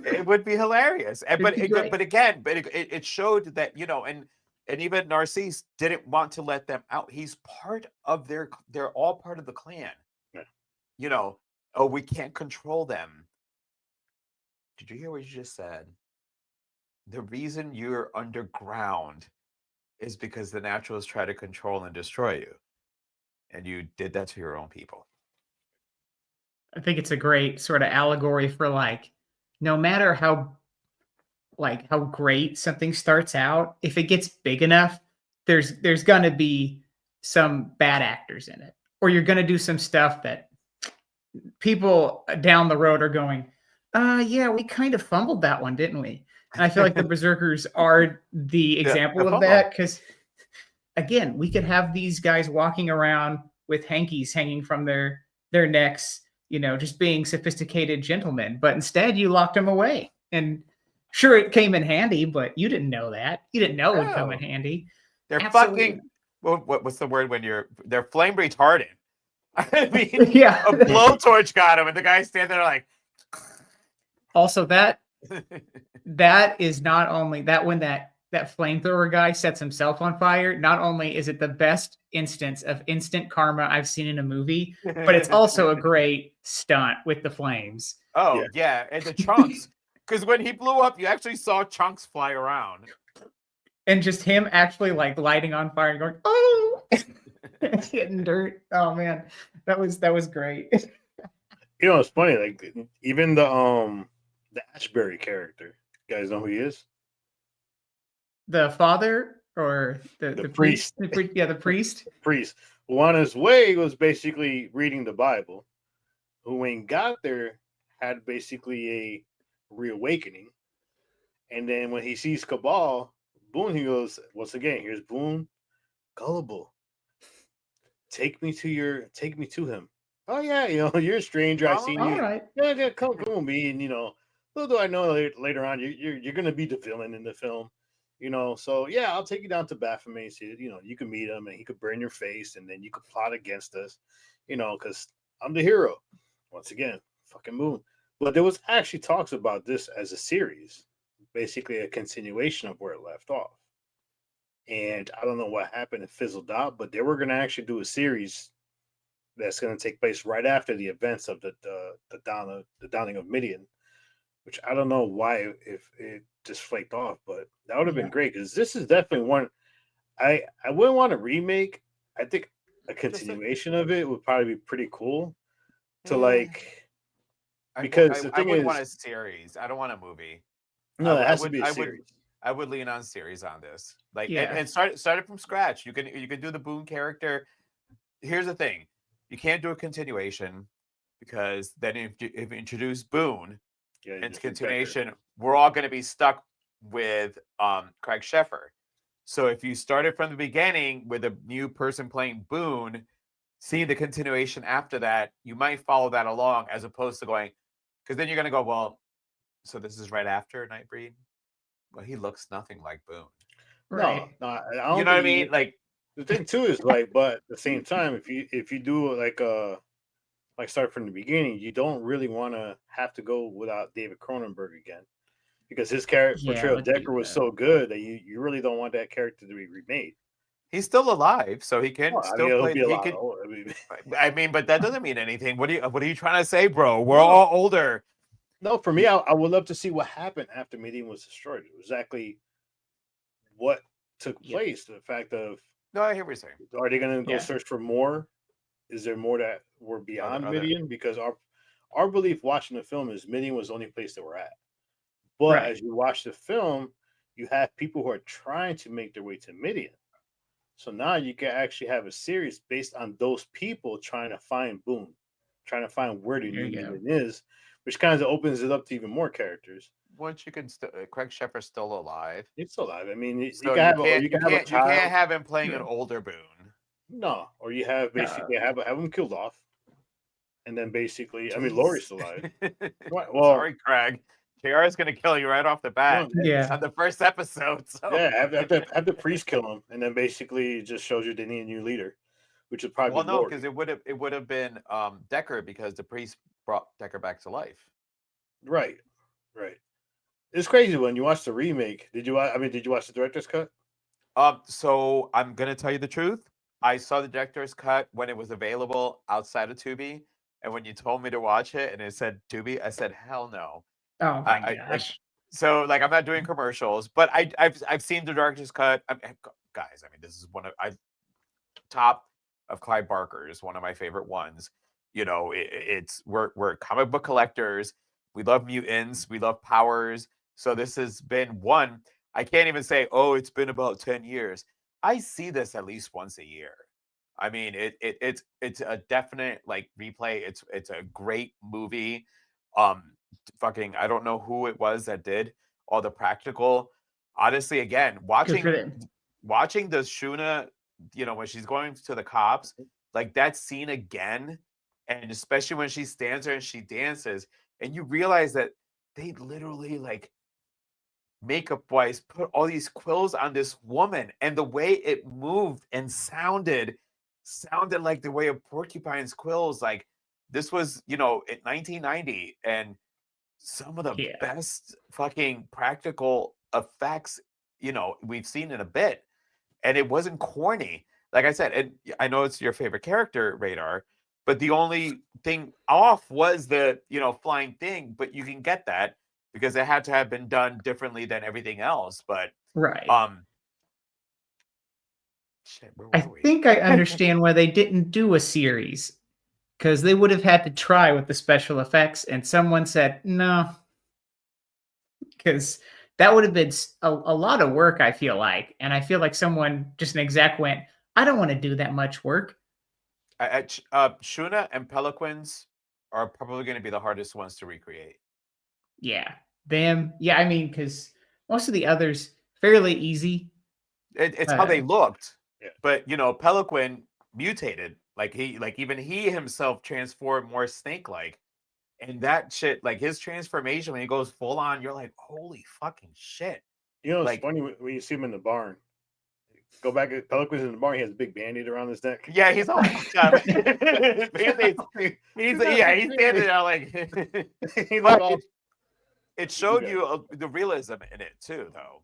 Speaker 4: it would be hilarious. But
Speaker 5: be great.
Speaker 4: but again, it showed that, you know, and even Narcisse didn't want to let them out. He's part of they're all part of the clan.
Speaker 3: Yeah.
Speaker 4: You know, oh, we can't control them. Did you hear what you just said? The reason you're underground is because the naturals try to control and destroy you. And you did that to your own people.
Speaker 5: I think it's a great sort of allegory for like, no matter how great something starts out, if it gets big enough, there's gonna be some bad actors in it, or you're gonna do some stuff that people down the road are going, yeah, we kind of fumbled that one, didn't we? And I feel like the berserkers are the example of that, because again, we could have these guys walking around with hankies hanging from their necks, you know, just being sophisticated gentlemen, but instead you locked them away. And sure, it came in handy, but you didn't know that. You didn't know it would come in handy.
Speaker 4: They're
Speaker 5: Absolutely.
Speaker 4: fucking, what's the word when they're flame retardant. I mean,
Speaker 5: Yeah.
Speaker 4: a blowtorch got him, and the guy's standing there like.
Speaker 5: Also, that is not only that when that flamethrower guy sets himself on fire, not only is it the best instance of instant karma I've seen in a movie, but it's also a great stunt with the flames.
Speaker 4: Oh, yeah. And the chunks. Because when he blew up, you actually saw chunks fly around.
Speaker 5: And just him actually like lighting on fire and going, oh, hitting dirt. Oh man, that was great.
Speaker 3: You know, it's funny. Like even the Ashbury character, you guys know who he is?
Speaker 5: The father or the
Speaker 3: priest?
Speaker 5: Yeah, the priest.
Speaker 3: Priest, who on his way was basically reading the Bible. Who, when he got there, had basically a reawakening. And then when he sees Cabal, Boone, he goes, once again, here's Boone, gullible. Take me to him. Oh yeah, you're a stranger. I seen
Speaker 5: All
Speaker 3: you.
Speaker 5: right.
Speaker 3: Yeah, come with me. And little do I know later on you're gonna be the villain in the film. So yeah, I'll take you down to Baphomet. So, you can meet him and he could burn your face, and then you could plot against us. Because I'm the hero. Once again, fucking Boone. But there was actually talks about this as a series, basically a continuation of where it left off. And I don't know what happened. It fizzled out, but they were going to actually do a series that's going to take place right after the events of the downing of Midian, which I don't know why if it just flaked off, but that would have been great because this is definitely one I wouldn't want a remake. I think a continuation of it would probably be pretty cool to like because the
Speaker 4: I
Speaker 3: thing
Speaker 4: would
Speaker 3: is,
Speaker 4: want a series. I don't want a movie.
Speaker 3: no, it has to
Speaker 4: would
Speaker 3: be a series.
Speaker 4: I would lean on series on this. Like
Speaker 5: Yeah.
Speaker 4: and start it from scratch. You can do the Boone character. Here's the thing. You can't do a continuation because then if you introduce Boone into continuation, we're all going to be stuck with Craig Sheffer. So if you started from the beginning with a new person playing Boone, seeing the continuation after that, you might follow that along as opposed to going, because then you're going to go, well, so this is right after Nightbreed. Well, he looks nothing like Boone.
Speaker 5: Right.
Speaker 3: No, I don't
Speaker 4: You know what I
Speaker 3: think
Speaker 4: mean? Like
Speaker 3: the thing too is like, but at the same time, if you do like start from the beginning, you don't really want to have to go without David Cronenberg again because his character portrayal of Decker was so good that you really don't want that character to be remade.
Speaker 4: he's still alive, so he can still play.
Speaker 3: He'll be a lot
Speaker 4: He can.
Speaker 3: older.
Speaker 4: I mean, but that doesn't mean anything. What are you trying to say, bro? We're all older.
Speaker 3: No, for me, I would love to see what happened after Midian was destroyed. Exactly what took place. The fact of
Speaker 4: No, I hear what you're saying.
Speaker 3: are they going to go search for more? Is there more that were beyond Midian? Because our belief watching the film is Midian was the only place that we're at. But as you watch the film, you have people who are trying to make their way to Midian. So now you can actually have a series based on those people trying to find Boone, trying to find where the new Midian is, which kind of opens it up to even more characters.
Speaker 4: Once you can still, Craig Sheffer's still alive.
Speaker 3: It's still alive. I mean,
Speaker 4: So
Speaker 3: you can't
Speaker 4: have him playing an older Boone.
Speaker 3: No, or you have basically have him killed off, and then basically, I mean, Laurie's still alive. Well,
Speaker 4: sorry, Craig. JR is going to kill you right off the bat. On the first episode. So.
Speaker 3: Yeah, have the priest kill him, and then basically just shows you they need a new leader, which would probably
Speaker 4: no, because it would have been Decker because the priest brought Decker back to life.
Speaker 3: Right. It's crazy when you watch the remake. Did you watch the director's cut?
Speaker 4: So I'm gonna tell you the truth. I saw the director's cut when it was available outside of Tubi, and when you told me to watch it and it said Tubi, I said hell no.
Speaker 5: Oh my gosh!
Speaker 4: So like I'm not doing commercials, but I've seen the director's cut. Guys, I mean this is one of top of Clive Barker is one of my favorite ones. We're comic book collectors. We love mutants. We love powers. So this has been one. I can't even say, oh, it's been about 10 years. I see this at least once a year. I mean, it's a definite like replay. It's a great movie. I don't know who it was that did all the practical. Honestly, again, watching the Shuna, when she's going to the cops, like that scene again, and especially when she stands there and she dances, and you realize that they literally like makeup wise put all these quills on this woman, and the way it moved and sounded like the way of Porcupine's quills. Like this was, in 1990, and some of the best fucking practical effects, we've seen in a bit, and it wasn't corny. Like I said, and I know it's your favorite character, Radar, but the only thing off was the, flying thing, but you can get that because it had to have been done differently than everything else. But
Speaker 5: I think I understand why they didn't do a series, because they would have had to try with the special effects, and someone said no, because that would have been a lot of work, I feel like. And I feel like someone, just an exec, went, I don't want to do that much work.
Speaker 4: Shuna and Peliquins are probably going to be the hardest ones to recreate.
Speaker 5: Yeah. Them. Yeah, I mean, because most of the others, fairly easy.
Speaker 4: It's how they looked.
Speaker 3: Yeah.
Speaker 4: But Peloquin mutated. Like even he himself transformed more snake-like. And that shit, like his transformation when he goes full on, you're like, holy fucking shit.
Speaker 3: It's
Speaker 4: like,
Speaker 3: funny when you see him in the barn. Go back at Pelican's in the barn. He has a big band-aid around his neck.
Speaker 4: Yeah, he's all fucked up. He's standing there like. It showed you the realism in it too, though,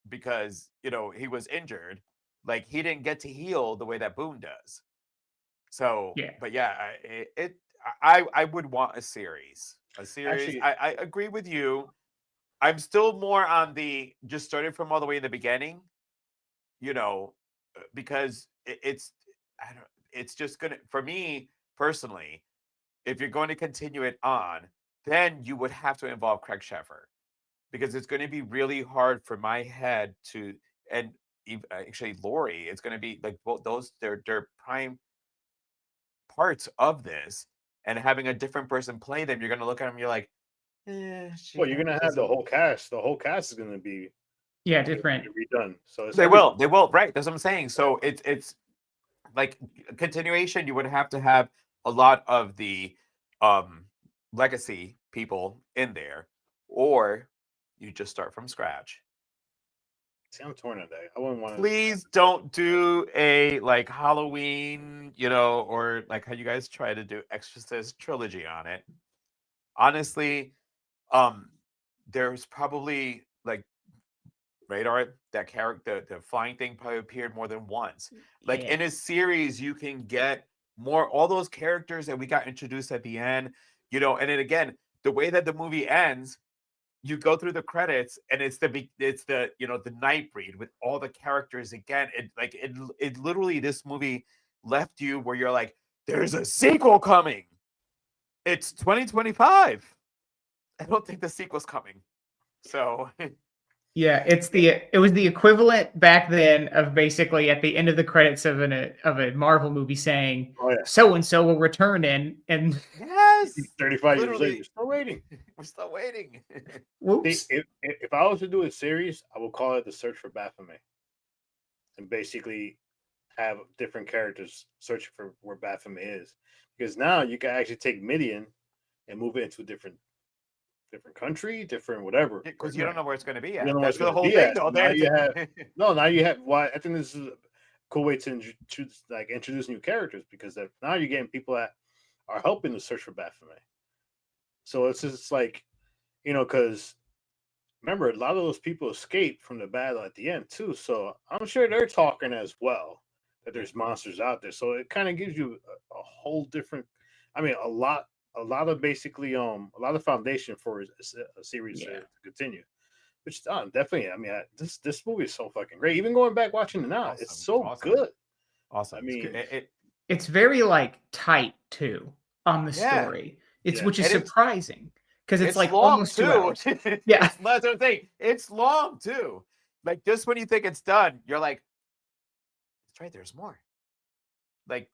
Speaker 4: because he was injured. Like he didn't get to heal the way that Boone does. So,
Speaker 5: yeah.
Speaker 4: But yeah, I would want a series.
Speaker 3: Actually,
Speaker 4: I agree with you. I'm still more on the just starting from all the way in the beginning. Because it's just gonna, for me personally, if you're going to continue it on, then you would have to involve Craig Sheffer, because it's going to be really hard for my head to, and actually Laurie, it's going to be like those they're prime parts of this, and having a different person play them, you're going to look at them, you're like,
Speaker 3: well, you're going to have the whole cast. The whole cast is going to be
Speaker 5: different,
Speaker 3: redone. So
Speaker 4: they will, right? That's what I'm saying. So it's like continuation. You would have to have a lot of the legacy people in there, or you just start from scratch.
Speaker 3: See, I'm torn on that. I wouldn't want to.
Speaker 4: Please don't do a like Halloween, or like how you guys try to do Exorcist trilogy on it. Honestly, there's probably like Radar, that character, the flying thing probably appeared more than once. Like in a series, you can get more, all those characters that we got introduced at the end, and then again, the way that the movie ends, you go through the credits and it's the the Nightbreed with all the characters again. It literally, this movie left you where you're like, there's a sequel coming. It's 2025. I don't think the sequel's coming. So
Speaker 5: yeah, it was the equivalent back then of basically at the end of the credits of a Marvel movie saying, so and so will return and
Speaker 4: yes,
Speaker 3: 35 years later, still waiting.
Speaker 4: We're still waiting.
Speaker 5: Whoops.
Speaker 3: If I was to do a series, I would call it The Search for Baphomet, and basically have different characters searching for where Baphomet is, because now you can actually take Midian and move it into a different country, different whatever.
Speaker 4: Because you don't know where it's going to be at.
Speaker 3: You don't know
Speaker 4: That's
Speaker 3: where
Speaker 4: the whole
Speaker 3: thing.
Speaker 4: Though.
Speaker 3: Now you have now you have. Well, I think this is a cool way to introduce new characters, because now you're getting people that are helping to search for Baphomet. So it's just like, because remember, a lot of those people escaped from the battle at the end too. So I'm sure they're talking as well that there's monsters out there. So it kind of gives you a whole different. I mean, a lot of basically a lot of foundation for a series to continue, which definitely. I mean, this movie is so fucking great. Even going back watching it now,
Speaker 4: awesome.
Speaker 3: it's so good.
Speaker 4: Awesome.
Speaker 3: I mean,
Speaker 5: it's very like tight too on the story. Which is surprising, because it's like
Speaker 4: long
Speaker 5: almost
Speaker 4: too.
Speaker 5: 2 hours. Yeah,
Speaker 4: that's what I'm saying. It's long too. Like just when you think it's done, you're like, "That's right. There's more." Like,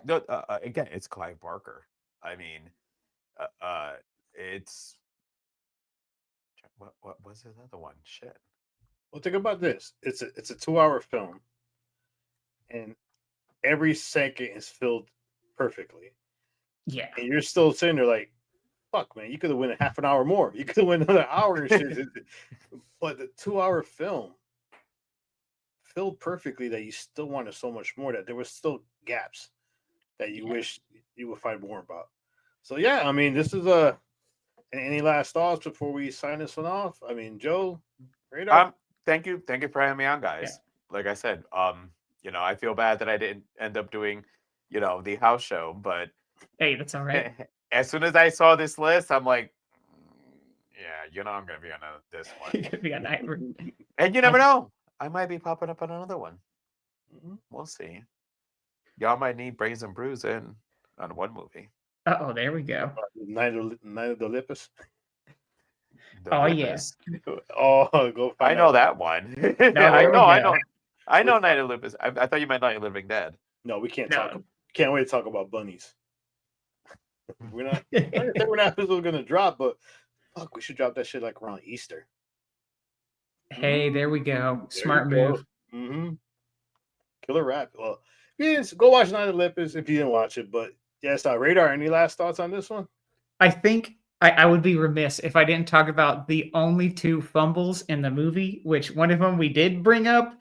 Speaker 4: no. Again, it's Clive Barker. I mean, it's what was the other one? Shit.
Speaker 3: Well, think about this. It's a 2-hour film, and every second is filled perfectly.
Speaker 5: Yeah,
Speaker 3: and you're still sitting there like, fuck, man, you could have went a half an hour more. You could have went another hour and shit. But the 2-hour film filled perfectly that you still wanted so much more, that there was still gaps that you wish you would find more about. So yeah, I mean, this is any last thoughts before we sign this one off? I mean, Joe, Radar?
Speaker 4: Thank you for having me on, guys. Like I said, I feel bad that I didn't end up doing, the house show, but
Speaker 5: hey, that's all right.
Speaker 4: As soon as I saw this list, I'm like, yeah, I'm gonna be on this one.
Speaker 5: You're gonna be on Nightbreed.
Speaker 4: And you never know, I might be popping up on another one. We'll see. Y'all might need Brains and Brews on one movie.
Speaker 5: Oh, there we go.
Speaker 3: Night of the Lippus.
Speaker 5: Oh yeah.
Speaker 3: Oh, go find
Speaker 4: I know that one. I know Night of Lupus. I thought you meant Night of Living Dead.
Speaker 3: No, we can't talk. Can't wait to talk about bunnies. We're not. I think we're not going to drop, but fuck, we should drop that shit like around Easter.
Speaker 5: Hey, there we go.
Speaker 3: There
Speaker 5: Smart
Speaker 3: you go.
Speaker 5: move.
Speaker 3: Mm-hmm. Killer rap. Well, yes, go watch Night of the Lepus if you didn't watch it. But yes, Radar. Any last thoughts on this one?
Speaker 5: I think I would be remiss if I didn't talk about the only two fumbles in the movie, which one of them we did bring up.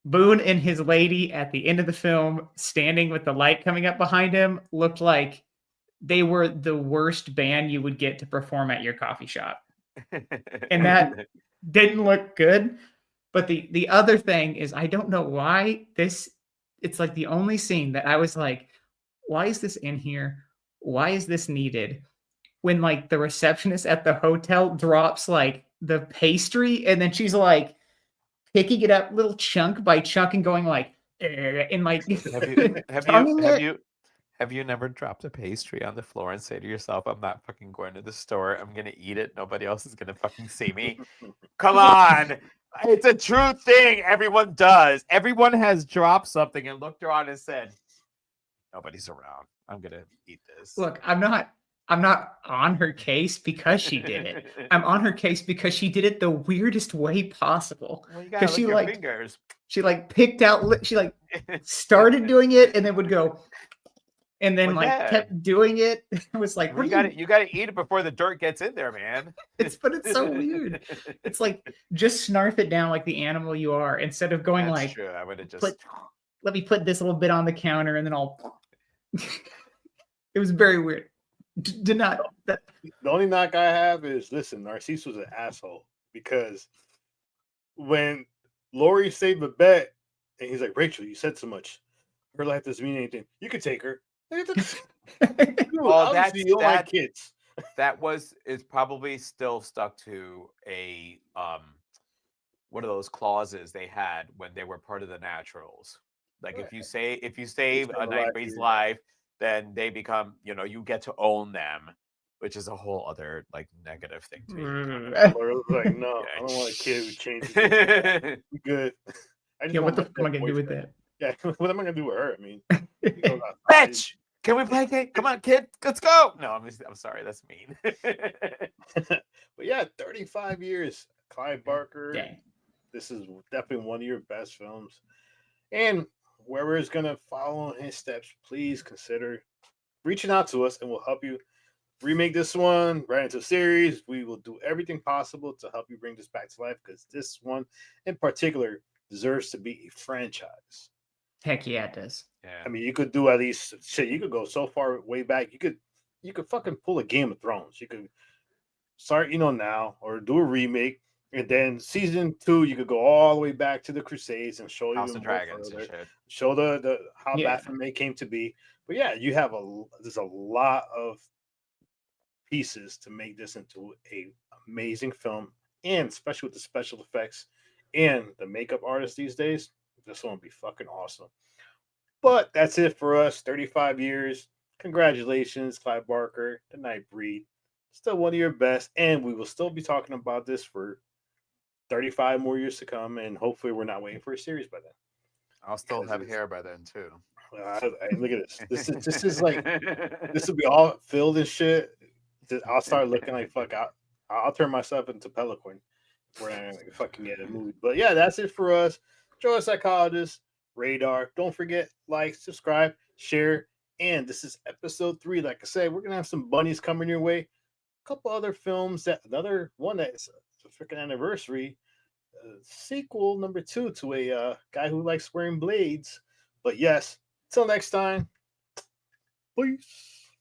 Speaker 5: Boone and his lady at the end of the film, standing with the light coming up behind him, looked like they were the worst band you would get to perform at your coffee shop. And that didn't look good. But the other thing is, I don't know why it's like the only scene that I was like, why is this in here? Why is this needed? When like the receptionist at the hotel drops like the pastry and then she's like picking it up little chunk by chunk and going like, and like,
Speaker 4: have you never dropped a pastry on the floor and say to yourself, I'm not fucking going to the store. I'm going to eat it. Nobody else is going to fucking see me. Come on. It's a true thing. Everyone does. Everyone has dropped something and looked around and said, nobody's around. I'm going to eat this.
Speaker 5: Look, I'm not on her case because she did it. I'm on her case because she did it the weirdest way possible.
Speaker 4: Well, you gotta lick your fingers.
Speaker 5: She like picked out, she like started doing it and then would go, and then kept doing it. It was like,
Speaker 4: you gotta eat it before the dirt gets in there, man.
Speaker 5: But it's so weird. It's like, just snarf it down like the animal you are, instead of going
Speaker 4: That's
Speaker 5: like,
Speaker 4: true. I would have just
Speaker 5: let me put this little bit on the counter and then I'll. It was very weird. Did not.
Speaker 3: The only knock I have is, listen, Narcisse was an asshole because when Lori saved the bet and he's like, Rachel, you said so much. Her life doesn't mean anything. You could take her.
Speaker 4: Well,
Speaker 3: that's you don't like kids.
Speaker 4: That is probably still stuck to a one of those clauses they had when they were part of the Naturals. Like if you save a Nightbreed's life, then they become, you get to own them, which is a whole other like negative thing to me.
Speaker 3: Like, no, I don't want a kid who changes. I'm good.
Speaker 5: What the fuck am I gonna do with that?
Speaker 3: Yeah, what am I gonna do with her? I mean,
Speaker 4: bitch. Can we play a game? Come on, kid. Let's go. No, I'm sorry. That's mean.
Speaker 3: But yeah, 35 years. Clive Barker.
Speaker 5: Dang.
Speaker 3: This is definitely one of your best films. And whoever is going to follow in his steps, please consider reaching out to us and we'll help you remake this one right into a series. We will do everything possible to help you bring this back to life because this one in particular deserves to be a franchise.
Speaker 5: Heck yeah, it does.
Speaker 4: Yeah.
Speaker 3: I mean, you could do at least shit. You could go so far way back. You could fucking pull a Game of Thrones. You could start, now, or do a remake, and then season 2, you could go all the way back to the Crusades and show
Speaker 4: House of Dragons and shit.
Speaker 3: Show the how Baphomet came to be. But yeah, there's a lot of pieces to make this into a amazing film, and especially with the special effects and the makeup artists these days, this one would be fucking awesome. But that's it for us. 35 years. Congratulations, Clive Barker, the Nightbreed. Still one of your best. And we will still be talking about this for 35 more years to come. And hopefully we're not waiting for a series by then.
Speaker 4: I'll still have hair by then, too.
Speaker 3: Look at this. This is like, this will be all filled and shit. I'll start looking like, fuck, I'll turn myself into Pelican before I fucking get a movie. But yeah, that's it for us. Joe the Psychologist. Radar. Don't forget, like, subscribe, share, and this is episode 3. Like I said, we're gonna have some bunnies coming your way. A couple other films. Another one that's a freaking anniversary. Sequel number 2 to a guy who likes wearing blades. But yes, till next time. Peace.